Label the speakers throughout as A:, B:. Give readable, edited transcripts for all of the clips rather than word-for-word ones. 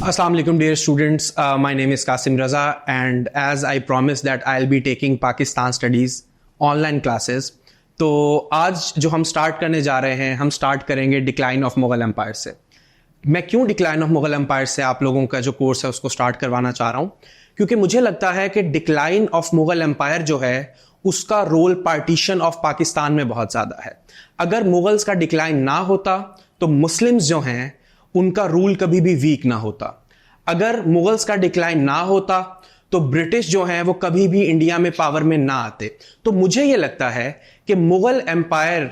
A: Assalamu alaikum dear students, my name is Qasim Raza and as I promised that I'll be taking Pakistan studies online classes. तो आज जो हम start करने जा रहे हैं, हम स्टार्ट करेंगे डिक्लाइन ऑफ मुगल एम्पायर से। मैं क्यों डिक्लाइन ऑफ मुगल एम्पायर से आप लोगों का जो कोर्स है उसको स्टार्ट करवाना चाह रहा हूं, क्योंकि मुझे लगता है कि डिक्लाइन ऑफ मुगल एम्पायर जो है उसका रोल पार्टीशन ऑफ पाकिस्तान में बहुत ज्यादा है। अगर मुगल्स का डिक्लाइन ना होता तो मुस्लिम्स जो हैं उनका रूल कभी भी वीक ना होता। अगर मुगल्स का डिक्लाइन ना होता तो ब्रिटिश जो हैं वो कभी भी इंडिया में पावर में ना आते। तो मुझे यह लगता है कि Mughal empire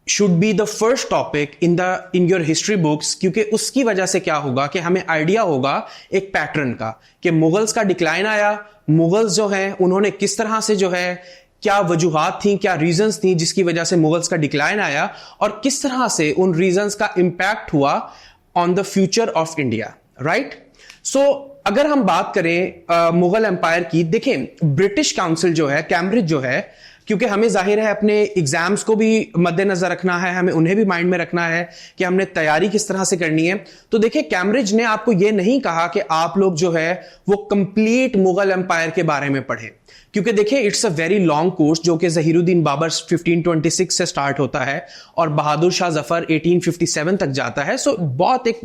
A: should be the first topic in your history books, क्योंकि उसकी वजह से क्या होगा कि हमें आइडिया होगा एक पैटर्न का कि मुगल्स का डिक्लाइन आया, मुगल्स जो हैं उन्होंने किस तरह से जो है क्या वजूहात थी, क्या रीजंस थी जिसकी वजह से मुगल्स का डिक्लाइन आया और किस तरह से उन रीजंस का इंपैक्ट हुआ on the future of India. Right, so अगर हम बात करें मुगल एम्पायर की, देखें ब्रिटिश काउंसिल जो है, कैम्ब्रिज जो है, क्योंकि हमें जाहिर है अपने एग्जाम्स को भी मद्देनजर रखना है, हमें उन्हें भी माइंड में रखना है कि हमने तैयारी किस तरह से करनी है। तो देखिए कैम्ब्रिज ने आपको यह नहीं कहा कि आप लोग जो है वो कंप्लीट मुगल एम्पायर के बारे में पढ़ें, क्योंकि देखिए it's a very long course जो कि जहीरुद्दीन बाबर 1526 से स्टार्ट होता है और बहादुर शाह जफर 1857 तक जाता है। सो बहुत एक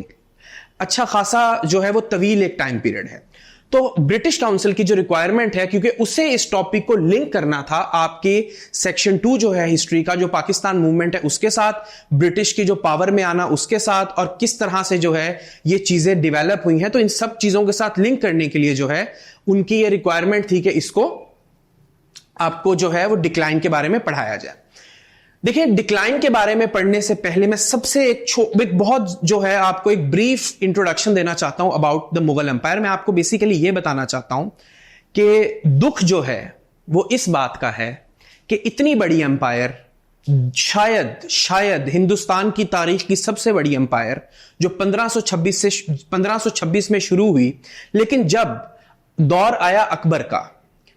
A: अच्छा खासा जो है वो तवील एक टाइम पीरियड है। तो ब्रिटिश काउंसिल की जो रिक्वायरमेंट है, क्योंकि उसे इस टॉपिक को लिंक करना था आपके सेक्शन 2 जो है हिस्ट्री का, जो पाकिस्तान मूवमेंट है उसके साथ, ब्रिटिश की जो पावर में आना उसके साथ, और किस तरह से जो है ये चीजें डेवलप हुई हैं, तो इन सब चीजों के साथ लिंक करने के लिए जो है उनकी ये रिक्वायरमेंट थी कि इसको आपको जो है वो डिक्लाइन के बारे में पढ़ाया जाए। देखिए डिक्लाइन के बारे में पढ़ने से पहले मैं सबसे एक बहुत जो है आपको एक ब्रीफ इंट्रोडक्शन देना चाहता हूं अबाउट द मुगल एम्पायर। मैं आपको बेसिकली ये बताना चाहता हूं कि दुख जो है वो इस बात का है कि इतनी बड़ी एम्पायर, शायद हिंदुस्तान की तारीख की सबसे बड़ी एम्पायर जो 1526 में शुरू हुई, लेकिन जब दौर आया अकबर का,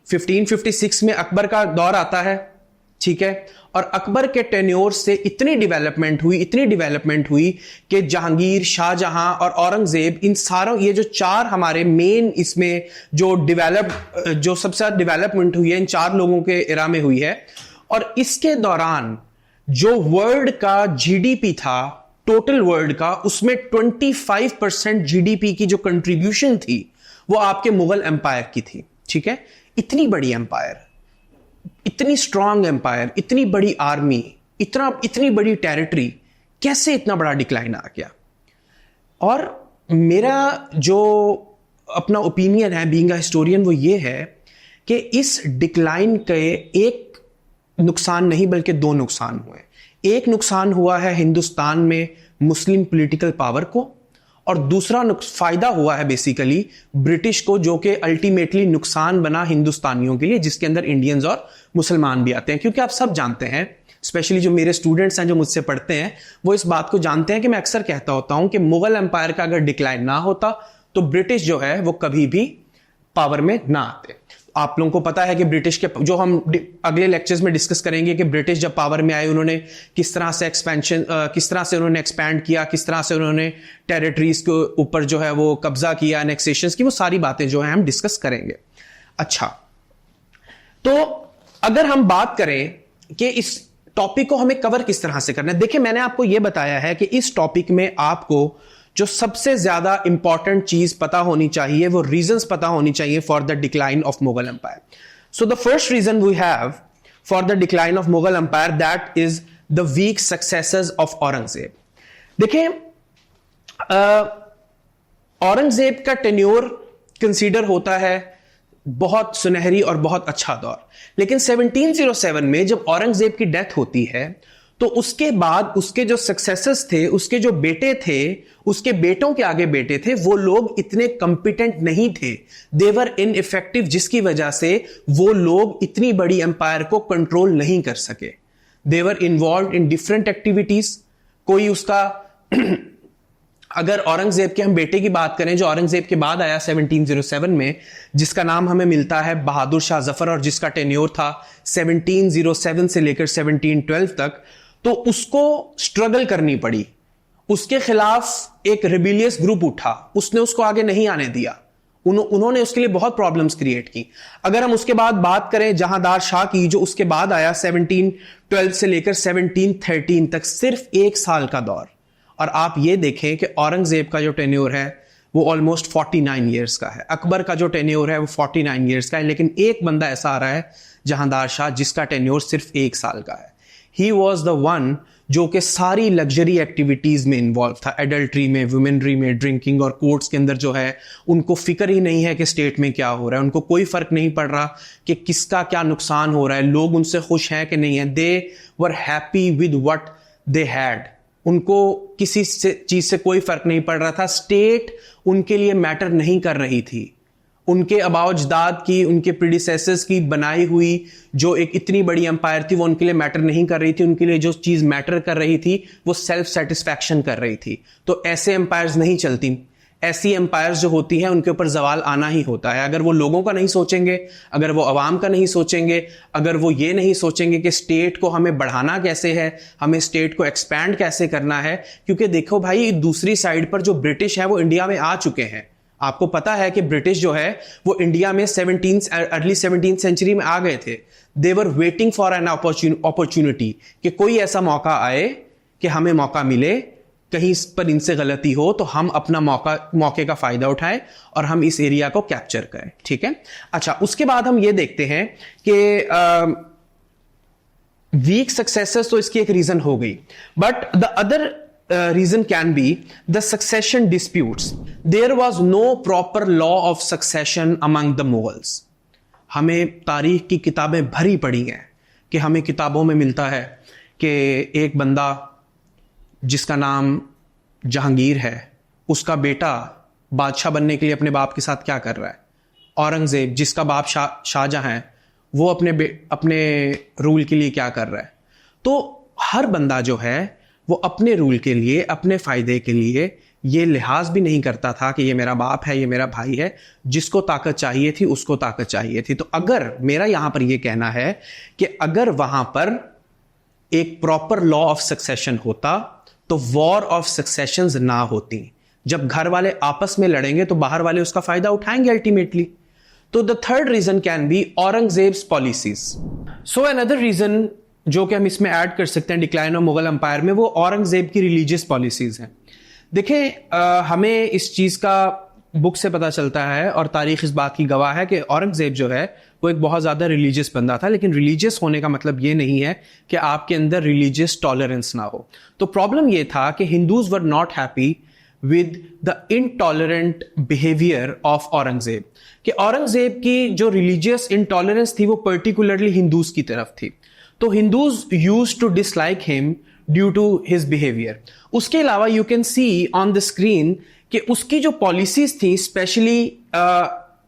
A: 1556 में अकबर का दौर आता है, ठीक है, और अकबर के टेन्योर से इतनी डेवलपमेंट हुई कि जहांगीर, शाहजहां और औरंगजेब, इन सारों ये जो चार हमारे मेन इसमें जो सबसे डेवलपमेंट हुई है इन चार लोगों के एरा में हुई है। और इसके दौरान जो वर्ल्ड का जीडीपी था, टोटल वर्ल्ड का, उसमें 25% जीडीपी की जो कंट्रीब्यूशन थी वो आपके मुगल एम्पायर की थी। ठीक है, इतनी बड़ी एम्पायर, इतनी स्ट्रांग एम्पायर, इतनी बड़ी आर्मी, इतनी बड़ी टेरिटरी, कैसे इतना बड़ा डिक्लाइन आ गया? और मेरा जो अपना ओपिनियन है बीइंग अ हिस्टोरियन वो ये है कि इस डिक्लाइन के एक नुकसान नहीं बल्कि दो नुकसान हुए। एक नुकसान हुआ है हिंदुस्तान में मुस्लिम पॉलिटिकल पावर को, और दूसरा फायदा हुआ है बेसिकली ब्रिटिश को, जो कि अल्टीमेटली नुकसान बना हिंदुस्तानियों के लिए, जिसके अंदर इंडियंस और मुसलमान भी आते हैं। क्योंकि आप सब जानते हैं, स्पेशली जो मेरे स्टूडेंट्स हैं जो मुझसे पढ़ते हैं, वो इस बात को जानते हैं कि मैं अक्सर कहता होता हूं कि मुगल एम्पायर का अगर डिक्लाइन ना होता तो ब्रिटिश जो है वो कभी भी पावर में ना आते। आप लोगों को पता है कि ब्रिटिश के, जो हम अगले लेक्चर्स में डिस्कस करेंगे, कि ब्रिटिश जब पावर में आए उन्होंने किस तरह से उन्होंने एक्सपैंड किया, किस तरह से उन्होंने टेरिटरीज के ऊपर जो है वो कब्जा किया, एनेक्सेशंस की, वो सारी बातें जो है हम डिस्कस करेंगे। अच्छा, तो अगर हम बात करें कि इस टॉपिक को हमें कवर किस तरह से करना है, देखिए मैंने आपको यह बताया है कि इस टॉपिक में आपको जो सबसे ज्यादा इंपॉर्टेंट चीज पता होनी चाहिए, वो रीजंस पता होनी चाहिए for the decline of Mughal empire. So the first reason we have for the decline of Mughal empire, that is the weak successors of Aurangzeb. देखिए औरंगजेब का टेन्योर कंसीडर होता है बहुत सुनहरी और बहुत अच्छा दौर, लेकिन 1707 में जब औरंगजेब की डेथ होती है तो उसके बाद उसके जो सक्सेसर्स थे, उसके जो बेटे थे, उसके बेटों के आगे बेटे थे, वो लोग इतने कॉम्पिटेंट नहीं थे, देवर इनइफेक्टिव, जिसकी वजह से वो लोग इतनी बड़ी एम्पायर को कंट्रोल नहीं कर सके। देवर इन्वॉल्व इन डिफरेंट एक्टिविटीज। कोई उसका अगर औरंगजेब के हम बेटे की बात करें जो औरंगजेब के बाद आया 1707 में, जिसका नाम हमें मिलता है बहादुर शाह जफर, और जिसका टेन्योर था 1707 से लेकर 1712 तक, तो उसको स्ट्रगल करनी पड़ी। उसके खिलाफ एक रिबेलियस ग्रुप उठा, उसने उसको आगे नहीं आने दिया, उन्होंने उसके लिए बहुत प्रॉब्लम्स क्रिएट की। अगर हम उसके बाद बात करें जहांदार शाह की, जो उसके बाद आया 1712 से लेकर 1713 तक, सिर्फ 1 साल का दौर, और आप ये देखें कि औरंगजेब का जो टेन्योर है वो ऑलमोस्ट 49 ईयर्स का है, अकबर का जो टेन्योर है वो 49 ईयर्स का है, लेकिन एक बंदा ऐसा आ रहा है जहांदार शाह जिसका टेन्योर सिर्फ 1 साल का है। ही वॉज द वन जो कि सारी लग्जरी एक्टिविटीज में इन्वॉल्व था, एडल्ट्री में, वुमेनरी में, ड्रिंकिंग, और कोर्ट्स के अंदर जो है उनको फिक्र ही नहीं है कि स्टेट में क्या हो रहा है, उनको कोई फर्क नहीं पड़ रहा कि किसका क्या नुकसान हो रहा है, लोग उनसे खुश हैं कि नहीं है। They were happy with what they had, उनको किसी चीज से कोई फर्क नहीं पड़ रहा था। स्टेट उनके लिए मैटर नहीं कर रही थी, उनके अबाउजदाद की, उनके प्रीडिसेसर्स की बनाई हुई जो एक इतनी बड़ी एम्पायर थी वो उनके लिए मैटर नहीं कर रही थी। उनके लिए जो चीज मैटर कर रही थी वो सेल्फ सेटिस्फैक्शन कर रही थी। तो ऐसे एम्पायर्स नहीं चलती, ऐसी एम्पायर्स जो होती हैं उनके ऊपर जवाल आना ही होता है। अगर वो लोगों का नहीं सोचेंगे, अगर वो अवाम का नहीं सोचेंगे, अगर वो ये नहीं सोचेंगे कि स्टेट को हमें बढ़ाना कैसे है, हमें स्टेट को एक्सपैंड कैसे करना है, क्योंकि देखो भाई दूसरी साइड पर जो ब्रिटिश है वो इंडिया में आ चुके हैं। आपको पता है कि ब्रिटिश जो है वो इंडिया में अर्ली 17th सेंचुरी में आ गए थे। They were waiting for an opportunity कि कोई ऐसा मौका आए कि हमें मौका मिले, कहीं इस पर इनसे गलती हो तो हम अपना मौके का फायदा उठाएं और हम इस एरिया को कैप्चर करें। ठीक है, अच्छा, उसके बाद हम ये देखते हैं कि वीक सक्सेसर्स तो इसकी एक रीजन हो गई, but the other reason can be the succession disputes. There was no proper law of succession among the Mughals. हमें तारीख की किताबें भरी पड़ी हैं कि हमें किताबों में मिलता है कि एक बंदा जिसका नाम जहांगीर है, उसका बेटा बादशाह बनने के लिए अपने बाप के साथ क्या कर रहा है। औरंगजेब जिसका बाप शाहजहां है, वो अपने रूल के लिए क्या कर रहा है। तो हर बंदा जो है वो अपने रूल के लिए, अपने फायदे के लिए ये लिहाज भी नहीं करता था कि ये मेरा बाप है, ये मेरा भाई है। जिसको ताकत चाहिए थी उसको ताकत चाहिए थी। तो अगर मेरा यहां पर यह कहना है कि अगर वहां पर एक प्रॉपर लॉ ऑफ सक्सेशन होता तो वॉर ऑफ सक्सेशंस ना होती। जब घर वाले आपस में लड़ेंगे तो बाहर वाले उसका फायदा उठाएंगे अल्टीमेटली। तो the third reason can be Aurangzeb's policies. So another reason जो कि हम इसमें ऐड कर सकते हैं डिक्लाइन ऑफ मुगल एम्पायर में, वो औरंगजेब की रिलीजियस पॉलिसीज हैं। देखें, हमें इस चीज का बुक से पता चलता है और तारीख इस बात की गवाह है कि औरंगजेब जो है वो एक बहुत ज्यादा रिलीजियस बंदा था। लेकिन रिलीजियस होने का मतलब ये नहीं है कि आपके अंदर रिलीजियस टॉलरेंस ना हो। तो प्रॉब्लम ये था कि Hindus were not happy with the intolerant behaviour of Aurangzeb, कि औरंगजेब की जो रिलीजियस इनटॉलरेंस थी वो पर्टिकुलरली हिंदूज की तरफ थी। तो Hindus used to dislike him due to his behaviour. उसके अलावा you can see on the screen कि उसकी जो पॉलिसीज थी, specially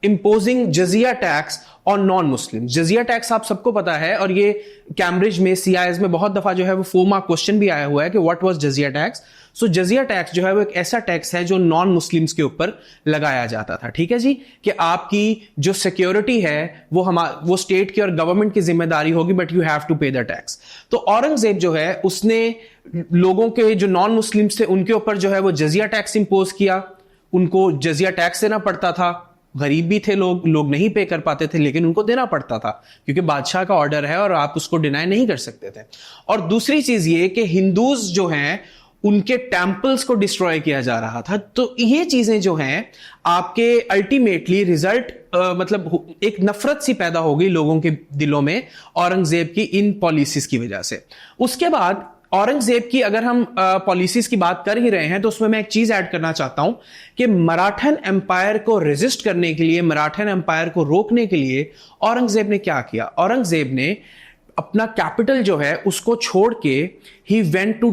A: imposing jizya tax on non Muslim. Jizya tax आप सबको पता है, और ये कैम्ब्रिज में, CIS में बहुत दफा जो है वो 4 मार्क क्वेश्चन भी आया हुआ है कि what was jizya tax. So jizya tax जो है वो एक ऐसा टैक्स है जो नॉन मुस्लिम्स के ऊपर लगाया जाता था। ठीक है जी, कि आपकी जो सिक्योरिटी है वो स्टेट की और गवर्नमेंट की जिम्मेदारी होगी, बट यू हैव टू पे द टैक्स। तो औरंगजेब जो है उसने लोगों के जो नॉन मुस्लिम्स थे उनके ऊपर जो है वो जजिया टैक्स इंपोज किया। उनको जजिया टैक्स देना पड़ता था, गरीब भी थे लोग नहीं पे कर पाते थे, लेकिन उनको देना पड़ता था क्योंकि बादशाह का ऑर्डर है और आप उसको डिनाई नहीं कर सकते थे। और दूसरी चीज ये कि हिंदूज जो हैं उनके टेम्पल्स को डिस्ट्रॉय किया जा रहा था। तो ये चीजें जो हैं आपके अल्टीमेटली रिजल्ट मतलब एक नफरत सी पैदा हो गई लोगों के दिलों में औरंगजेब की इन पॉलिसीज की वजह से। उसके बाद औरंगजेब की अगर हम पॉलिसीज की बात कर ही रहे हैं तो उसमें मैं एक चीज ऐड करना चाहता हूं कि मराठन एम्पायर को रेजिस्ट करने के लिए, मराठन एम्पायर को रोकने के लिए औरंगजेब ने क्या किया। औरंगजेब ने अपना कैपिटल जो है उसको छोड़ के ही वेंट टू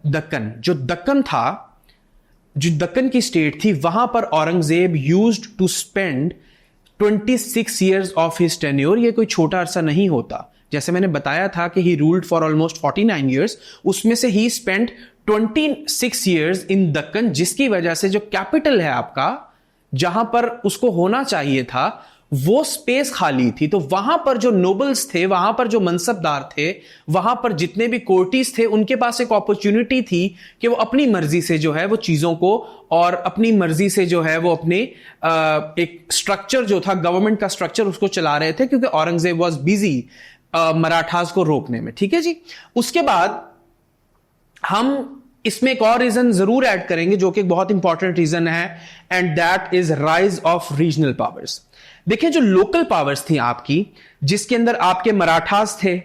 A: दक्कन। जो दक्कन था, जो दक्कन की स्टेट थी, वहां पर Aurangzeb used to spend 26 years of his tenure. ये कोई छोटा अरसा नहीं होता। जैसे मैंने बताया था कि he ruled for almost 49 years, उसमें से ही स्पेंड 26 years इन दक्कन, जिसकी वजह से जो कैपिटल है आपका, जहां पर उसको होना चाहिए था, वो स्पेस खाली थी। तो वहां पर जो नोबल्स थे, वहां पर जो मनसबदार थे, वहां पर जितने भी कोर्टीज थे, उनके पास एक अपॉर्चुनिटी थी कि वो अपनी मर्जी से जो है वो चीजों को, और अपनी मर्जी से जो है वो अपने एक स्ट्रक्चर जो था, गवर्नमेंट का स्ट्रक्चर, उसको चला रहे थे, क्योंकि औरंगजेब वॉज बिजी मराठास को रोकने में। ठीक है जी। उसके बाद हम इसमें एक और रीजन जरूर ऐड करेंगे जो कि एक बहुत इंपॉर्टेंट रीजन है, and that is rise of regional powers. देखिए, जो लोकल पावर्स थी आपकी, जिसके अंदर आपके मराठास थे,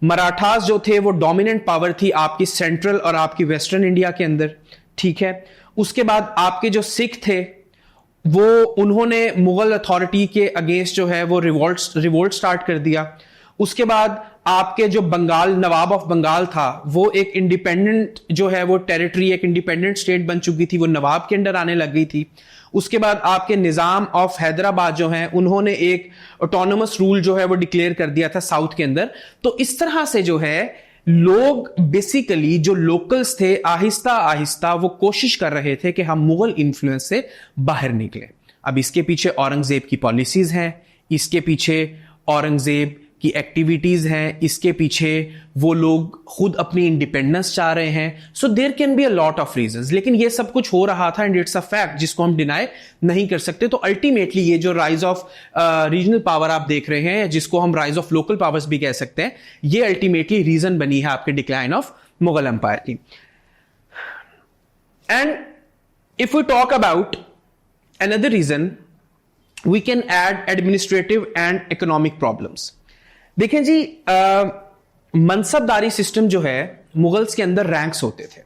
A: मराठास जो थे वो डोमिनेंट पावर थी आपकी सेंट्रल और आपकी वेस्टर्न इंडिया के अंदर। ठीक है। उसके बाद आपके जो सिख थे, वो उन्होंने मुगल अथॉरिटी के अगेंस्ट जो है वो रिवोल्ट स्टार्ट कर दिया। उसके बाद आपके जो बंगाल, नवाब ऑफ बंगाल था, वो एक इंडिपेंडेंट जो है वो टेरिटरी, एक इंडिपेंडेंट स्टेट बन चुकी थी, वो नवाब के अंडर आने लग गई थी। उसके बाद आपके निजाम ऑफ हैदराबाद जो है, उन्होंने एक ऑटोनोमस रूल जो है वो डिक्लेयर कर दिया था साउथ के अंदर। तो इस तरह से जो है लोग बेसिकली, जो लोकल्स थे, आहिस्ता आहिस्ता वो कोशिश कर रहे थे कि हम मुगल इन्फ्लुएंस से बाहर निकले। अब इसके पीछे औरंगजेब की पॉलिसीज हैं, इसके पीछे औरंगजेब की एक्टिविटीज हैं, इसके पीछे वो लोग खुद अपनी इंडिपेंडेंस चाह रहे हैं। So there can be a lot of reasons, लेकिन ये सब कुछ हो रहा था एंड इट्स अ फैक्ट जिसको हम डिनाई नहीं कर सकते। तो अल्टीमेटली ये जो राइज ऑफ रीजनल पावर आप देख रहे हैं, जिसको हम राइज ऑफ लोकल पावर्स भी कह सकते हैं, ये अल्टीमेटली रीजन बनी है आपके डिक्लाइन ऑफ मुगल एम्पायर की। And if we talk about another reason, we can add administrative and economic problems. देखें जी, मनसबदारी सिस्टम जो है, मुगल्स के अंदर रैंक्स होते थे,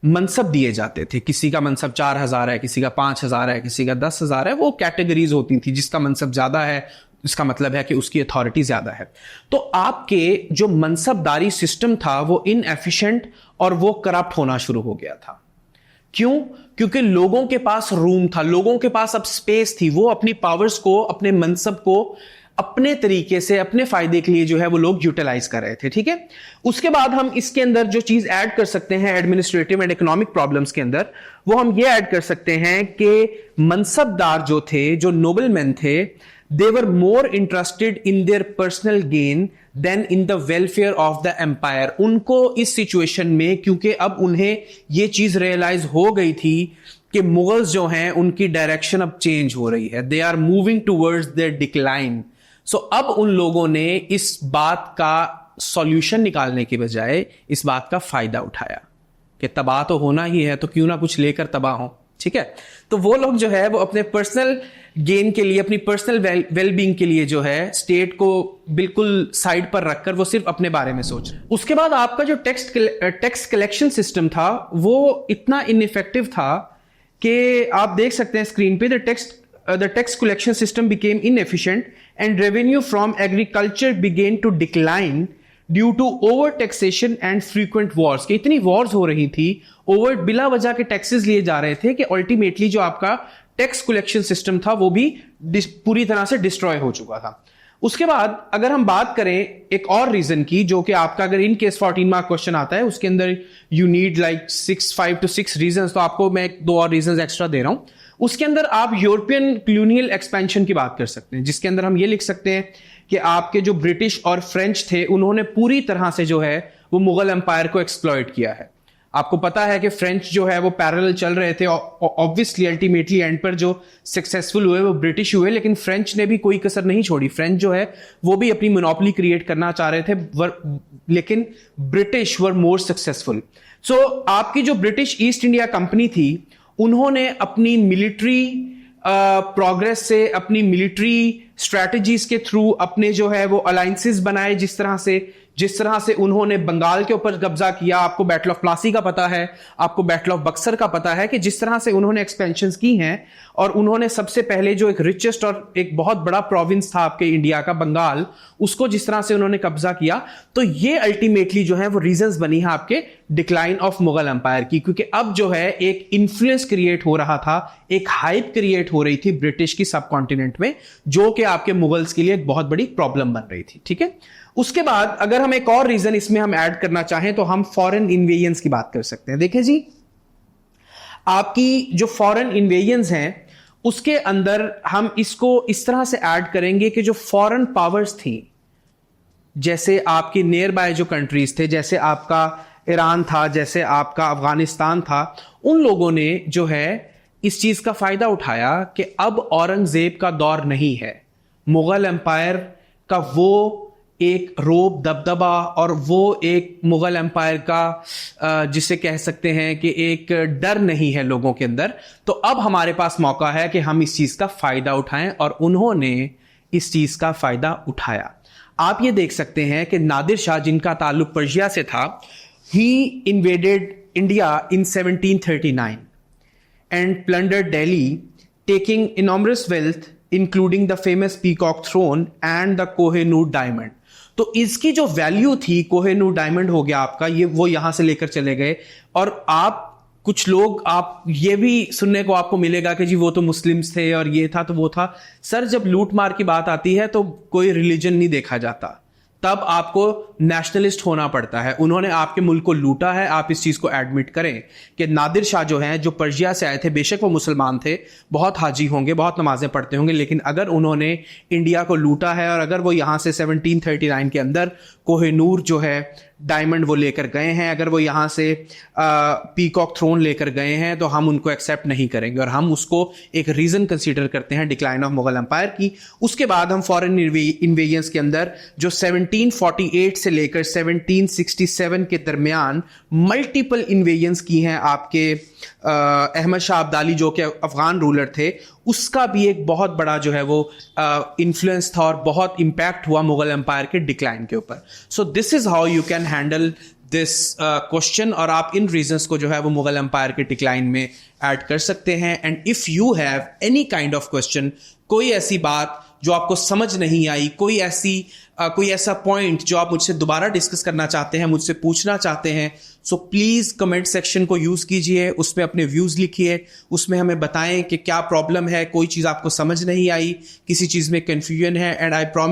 A: मनसब दिए जाते थे। किसी का मनसब 4000 है, किसी का 5000 है, किसी का 10,000 है। वो कैटेगरीज होती थी, जिसका मनसब ज्यादा है इसका मतलब है कि उसकी अथॉरिटी ज्यादा है। तो आपके जो मनसबदारी सिस्टम था वो इनएफिशिएंट और वो करप्ट होना शुरू हो गया था। क्यों? क्योंकि लोगों के पास रूम था, लोगों के पास अब स्पेस थी, वो अपनी पावर्स को, अपने मनसब को अपने तरीके से, अपने फायदे के लिए जो है वो लोग यूटिलाइज कर रहे थे। ठीक है। उसके बाद हम इसके अंदर जो चीज ऐड कर सकते हैं एडमिनिस्ट्रेटिव एंड इकोनॉमिक प्रॉब्लम्स के अंदर, वो हम ये ऐड कर सकते हैं कि मनसबदार जो थे, जो नोबलमैन थे, they were more interested in their personal gain than in the welfare of the empire. उनको इस सिचुएशन में, क्योंकि अब उन्हें ये चीज रियलाइज हो गई थी कि मुगल्स जो हैं उनकी डायरेक्शन अब चेंज हो रही है, they are moving towards their decline. So अब उन लोगों ने इस बात का सॉल्यूशन निकालने के बजाय इस बात का फायदा उठाया कि तबाह तो होना ही है, तो क्यों ना कुछ लेकर तबाह हो। ठीक है। तो वो लोग जो है वो अपने पर्सनल गेन के लिए, अपनी पर्सनल वेलबींग के लिए जो है स्टेट को बिल्कुल साइड पर रखकर वो सिर्फ अपने बारे में सोच रहे। उसके बाद आपका जो टैक्स कलेक्शन सिस्टम था वो इतना इनइफेक्टिव था कि आप देख सकते हैं स्क्रीन पे, the tax collection system became inefficient and revenue from agriculture began to decline due to over taxation and frequent wars। कि इतनी wars हो रही थी, ओवर बिला वजह के टैक्सेस लिए जा रहे थे कि अल्टीमेटली जो आपका टैक्स कलेक्शन सिस्टम था वो भी पूरी तरह से डिस्ट्रॉय हो चुका था। उसके बाद अगर हम बात करें एक और रीजन की, जो कि आपका अगर इन केस 14 मार्क क्वेश्चन आता है, उसके अंदर you need like 5 to 6 reason, तो आपको मैं 2 और रीजन एक्स्ट्रा दे रहा हूं। उसके अंदर आप यूरोपियन कॉलोनियल एक्सपेंशन की बात कर सकते हैं, जिसके अंदर हम ये लिख सकते हैं कि आपके जो ब्रिटिश और फ्रेंच थे, उन्होंने पूरी तरह से जो है वो मुगल एम्पायर को एक्सप्लॉइट किया है। आपको पता है कि फ्रेंच जो है वो पैरेलल चल रहे थे, ऑब्वियसली अल्टीमेटली एंड पर जो सक्सेसफुल हुए वो ब्रिटिश हुए, लेकिन फ्रेंच ने भी कोई कसर नहीं छोड़ी। फ्रेंच जो है वो भी अपनी मोनोपोली क्रिएट करना चाह रहे थे, लेकिन ब्रिटिश वर मोर सक्सेसफुल। सो आपकी जो ब्रिटिश ईस्ट इंडिया कंपनी थी, उन्होंने अपनी मिलिट्री प्रोग्रेस से, अपनी मिलिट्री स्ट्रैटेजीज के थ्रू अपने जो है वो अलायंसेस बनाए, जिस तरह से उन्होंने बंगाल के ऊपर कब्जा किया। आपको बैटल ऑफ प्लासी का पता है, आपको बैटल ऑफ बक्सर का पता है कि जिस तरह से उन्होंने एक्सपेंशंस की हैं, और उन्होंने सबसे पहले जो एक रिचेस्ट और एक बहुत बड़ा प्रोविंस था आपके इंडिया का, बंगाल, उसको जिस तरह से उन्होंने कब्जा किया। तो ये अल्टीमेटली जो है वो रीजंस बनी है आपके डिक्लाइन ऑफ मुगल एम्पायर की, क्योंकि अब जो है एक इन्फ्लुएंस क्रिएट हो रहा था, एक हाइप क्रिएट हो रही थी ब्रिटिश की सब कॉन्टिनेंट में, जो कि आपके मुगल्स के लिए एक बहुत बड़ी प्रॉब्लम बन रही थी। ठीक है। उसके बाद अगर हम एक और रीजन इसमें हम ऐड करना चाहें तो हम फॉरेन इन्वेजन्स की बात कर सकते हैं। देखिए जी, आपकी जो फॉरेन इन्वेजन्स हैं उसके अंदर हम इसको इस तरह से ऐड करेंगे कि जो फॉरेन पावर्स थी, जैसे आपकी नियर बाय जो कंट्रीज थे, जैसे आपका ईरान था, जैसे आपका अफगानिस्तान था, उन लोगों ने जो है इस चीज का फायदा उठाया कि अब औरंगजेब का दौर नहीं है। मुगल एम्पायर का वो एक रोब दबदबा और वो एक मुगल एम्पायर का जिसे कह सकते हैं कि एक डर नहीं है लोगों के अंदर। तो अब हमारे पास मौका है कि हम इस चीज का फायदा उठाएं, और उन्होंने इस चीज का फायदा उठाया। आप ये देख सकते हैं कि नादिर शाह, जिनका ताल्लुक पर्शिया से था, he invaded India in 1739 and plundered Delhi, taking enormous wealth, including the famous Peacock Throne and the Kohinoor Diamond. तो इसकी जो वैल्यू थी, कोहिनूर डायमंड हो गया आपका, ये वो यहां से लेकर चले गए। और आप कुछ लोग, आप ये भी सुनने को आपको मिलेगा कि जी वो तो मुस्लिम्स थे और ये था तो वो था। सर, जब लूट मार की बात आती है तो कोई रिलीजन नहीं देखा जाता, तब आपको नेशनलिस्ट होना पड़ता है। उन्होंने आपके मुल्क को लूटा है, आप इस चीज को एडमिट करें कि नादिर शाह जो हैं, जो पर्शिया से आए थे, बेशक वो मुसलमान थे, बहुत हाजी होंगे, बहुत नमाजें पढ़ते होंगे, लेकिन अगर उन्होंने इंडिया को लूटा है और अगर वो यहां से 1739 के अंदर कोहिनूर जो है डायमंड वो लेकर गए हैं, अगर वो यहां से पीकॉक थ्रोन लेकर गए हैं, तो हम उनको एक्सेप्ट नहीं करेंगे और हम उसको एक रीजन कंसीडर करते हैं डिक्लाइन ऑफ मुगल एम्पायर की। उसके बाद हम फॉरेन इन्वेजन्स के अंदर जो 1748 से लेकर 1767 के दरमियान मल्टीपल इन्वेजन्स की हैं आपके अहमद शाह अब्दाली जो कि अफगान रूलर थे, उसका भी एक बहुत बड़ा जो है वो इन्फ्लुएंस था और बहुत इंपैक्ट हुआ मुगल एम्पायर के डिक्लाइन के ऊपर। So this is how you can handle this question, और आप इन रीजंस को जो है वो मुगल एम्पायर के डिक्लाइन में ऐड कर सकते हैं। And if you have any kind of question, कोई ऐसी बात जो आपको समझ नहीं आई, कोई ऐसा पॉइंट जो आप मुझसे दोबारा डिस्कस करना चाहते हैं, मुझसे पूछना चाहते हैं, सो प्लीज कमेंट सेक्शन को यूज कीजिए, उसमें अपने व्यूज लिखिए, उसमें हमें बताएं कि क्या प्रॉब्लम है, कोई चीज आपको समझ नहीं आई, किसी चीज में कंफ्यूजन है। And I promise